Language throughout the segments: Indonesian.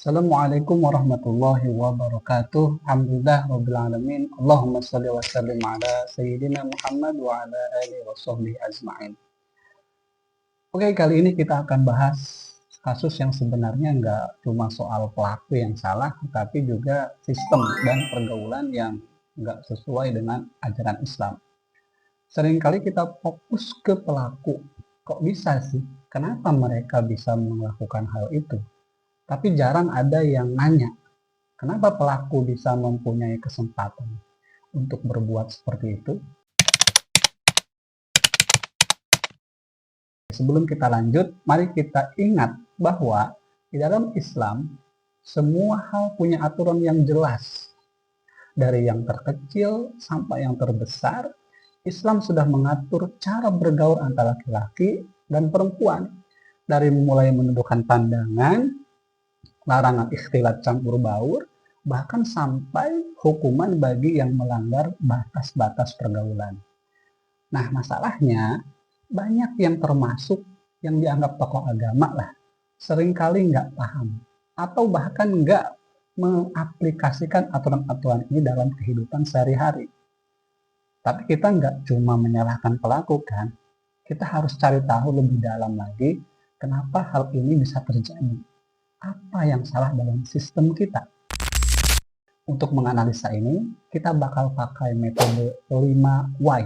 Assalamualaikum warahmatullahi wabarakatuh. Alhamdulillah rabbil alamin. Allahumma shalli wa sallim ala sayyidina Muhammad wa ala alihi wa sahbihi ajma'in. Oke, kali ini kita akan bahas kasus yang sebenarnya nggak cuma soal pelaku yang salah, tapi juga sistem dan pergaulan yang nggak sesuai dengan ajaran Islam. Seringkali kita fokus ke pelaku. Kok bisa sih? Kenapa mereka bisa melakukan hal itu? Tapi jarang ada yang nanya, kenapa pelaku bisa mempunyai kesempatan untuk berbuat seperti itu? Sebelum kita lanjut, mari kita ingat bahwa di dalam Islam, semua hal punya aturan yang jelas. Dari yang terkecil sampai yang terbesar, Islam sudah mengatur cara bergaul antara laki-laki dan perempuan. Dari mulai menundukkan pandangan, larangan ikhtilat campur baur, bahkan sampai hukuman bagi yang melanggar batas-batas pergaulan. Nah, masalahnya banyak yang termasuk yang dianggap tokoh agama lah, seringkali nggak paham atau bahkan nggak mengaplikasikan aturan-aturan ini dalam kehidupan sehari-hari. Tapi kita nggak cuma menyalahkan pelaku kan, kita harus cari tahu lebih dalam lagi kenapa hal ini bisa terjadi. Apa yang salah dalam sistem kita? Untuk menganalisa ini, kita bakal pakai metode 5 why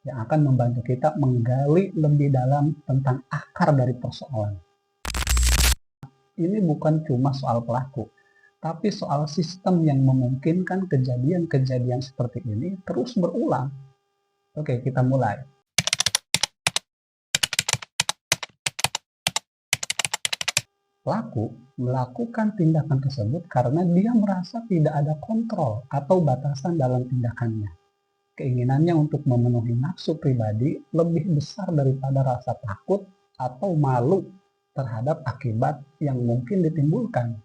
yang akan membantu kita menggali lebih dalam tentang akar dari persoalan. Ini bukan cuma soal pelaku, tapi soal sistem yang memungkinkan kejadian-kejadian seperti ini terus berulang. Oke, kita mulai. Pelaku melakukan tindakan tersebut karena dia merasa tidak ada kontrol atau batasan dalam tindakannya. Keinginannya untuk memenuhi nafsu pribadi lebih besar daripada rasa takut atau malu terhadap akibat yang mungkin ditimbulkan.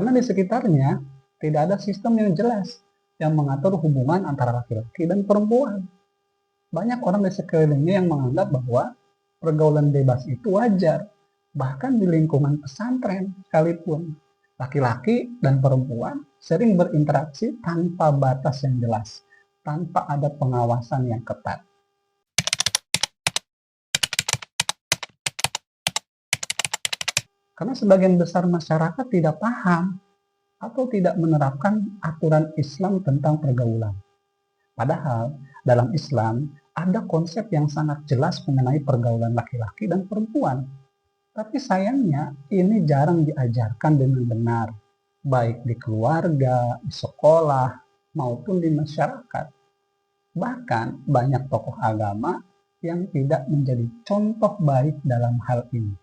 Karena di sekitarnya tidak ada sistem yang jelas yang mengatur hubungan antara laki-laki dan perempuan. Banyak orang di sekelilingnya yang menganggap bahwa pergaulan bebas itu wajar. Bahkan di lingkungan pesantren sekalipun, laki-laki dan perempuan sering berinteraksi tanpa batas yang jelas, tanpa ada pengawasan yang ketat. Karena sebagian besar masyarakat tidak paham atau tidak menerapkan aturan Islam tentang pergaulan. Padahal dalam Islam ada konsep yang sangat jelas mengenai pergaulan laki-laki dan perempuan. Tapi sayangnya ini jarang diajarkan dengan benar, baik di keluarga, di sekolah, maupun di masyarakat. Bahkan banyak tokoh agama yang tidak menjadi contoh baik dalam hal ini.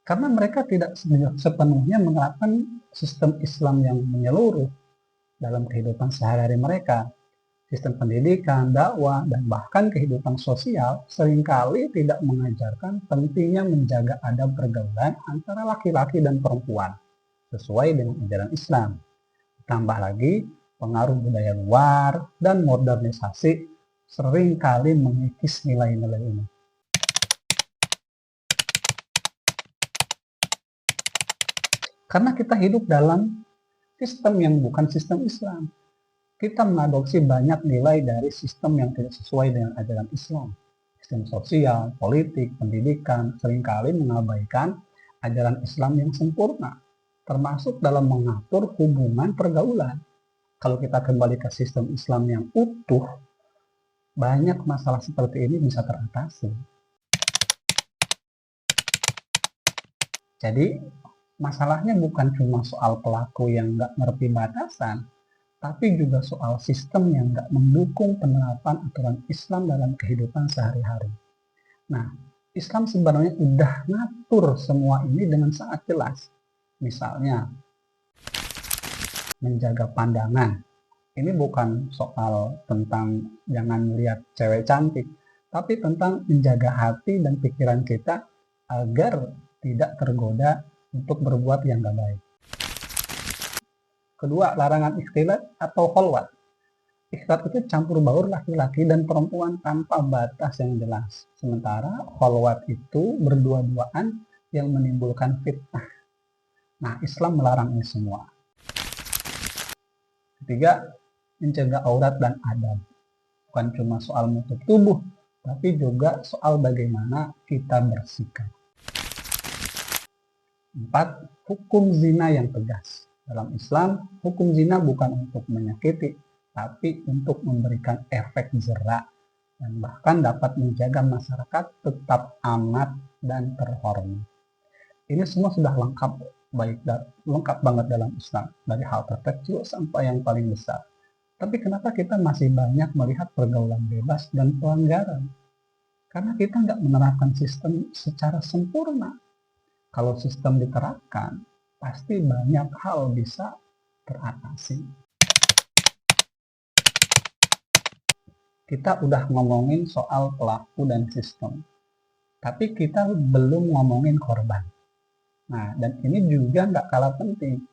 Karena mereka tidak sepenuhnya menerapkan sistem Islam yang menyeluruh dalam kehidupan sehari-hari mereka. Sistem pendidikan, dakwah, dan bahkan kehidupan sosial seringkali tidak mengajarkan pentingnya menjaga adab pergaulan antara laki-laki dan perempuan sesuai dengan ajaran Islam. Tambah lagi, pengaruh budaya luar dan modernisasi seringkali mengikis nilai-nilai ini. Karena kita hidup dalam sistem yang bukan sistem Islam. Kita mengadopsi banyak nilai dari sistem yang tidak sesuai dengan ajaran Islam. Sistem sosial, politik, pendidikan seringkali mengabaikan ajaran Islam yang sempurna, termasuk dalam mengatur hubungan pergaulan. Kalau kita kembali ke sistem Islam yang utuh, banyak masalah seperti ini bisa teratasi. Jadi, masalahnya bukan cuma soal pelaku yang nggak ngerti batasan, tapi juga soal sistem yang nggak mendukung penerapan aturan Islam dalam kehidupan sehari-hari. Nah, Islam sebenarnya udah ngatur semua ini dengan sangat jelas. Misalnya, menjaga pandangan. Ini bukan soal tentang jangan lihat cewek cantik, tapi tentang menjaga hati dan pikiran kita agar tidak tergoda untuk berbuat yang gak baik. Kedua, larangan ikhtilat atau kholwat. Ikhtilaf itu campur baur laki-laki dan perempuan tanpa batas yang jelas. Sementara kholwat itu berdua-duaan yang menimbulkan fitnah. Nah, Islam melarang ini semua. Ketiga, menjaga aurat dan adab. Bukan cuma soal menutup tubuh, tapi juga soal bagaimana kita bersikap. 4. Hukum zina yang tegas. Dalam Islam, hukum zina bukan untuk menyakiti, tapi untuk memberikan efek jera dan bahkan dapat menjaga masyarakat tetap aman dan terhormat. Ini semua sudah lengkap, lengkap banget dalam Islam, dari hal terkecil sampai yang paling besar. Tapi kenapa kita masih banyak melihat pergaulan bebas dan pelanggaran? Karena kita nggak menerapkan sistem secara sempurna. Kalau sistem diterapkan, pasti banyak hal bisa teratasi. Kita udah ngomongin soal pelaku dan sistem, tapi kita belum ngomongin korban. Nah, dan ini juga nggak kalah penting.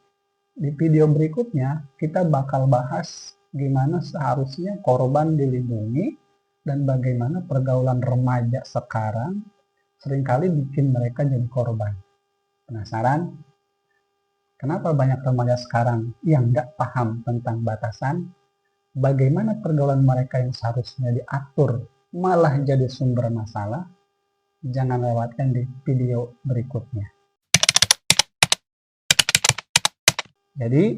Di video berikutnya, kita bakal bahas gimana seharusnya korban dilindungi dan bagaimana pergaulan remaja sekarang seringkali bikin mereka jadi korban. Penasaran? Kenapa banyak remaja sekarang yang nggak paham tentang batasan? Bagaimana pergaulan mereka yang seharusnya diatur malah jadi sumber masalah? Jangan lewatkan di video berikutnya. Jadi,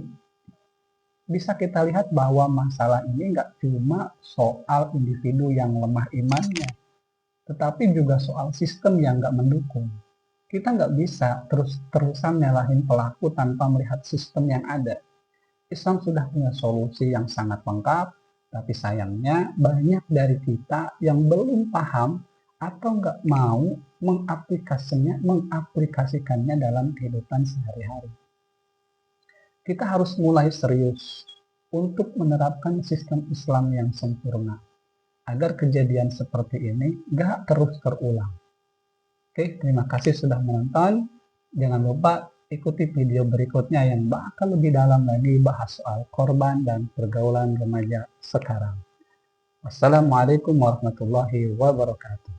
bisa kita lihat bahwa masalah ini nggak cuma soal individu yang lemah imannya, tetapi juga soal sistem yang nggak mendukung. Kita nggak bisa terus-terusan nyalahin pelaku tanpa melihat sistem yang ada. Islam sudah punya solusi yang sangat lengkap, tapi sayangnya banyak dari kita yang belum paham atau nggak mau mengaplikasikannya dalam kehidupan sehari-hari. Kita harus mulai serius untuk menerapkan sistem Islam yang sempurna, agar kejadian seperti ini nggak terus terulang. Oke, terima kasih sudah menonton. Jangan lupa ikuti video berikutnya yang bakal lebih dalam lagi bahas soal korban dan pergaulan remaja sekarang. Wassalamualaikum warahmatullahi wabarakatuh.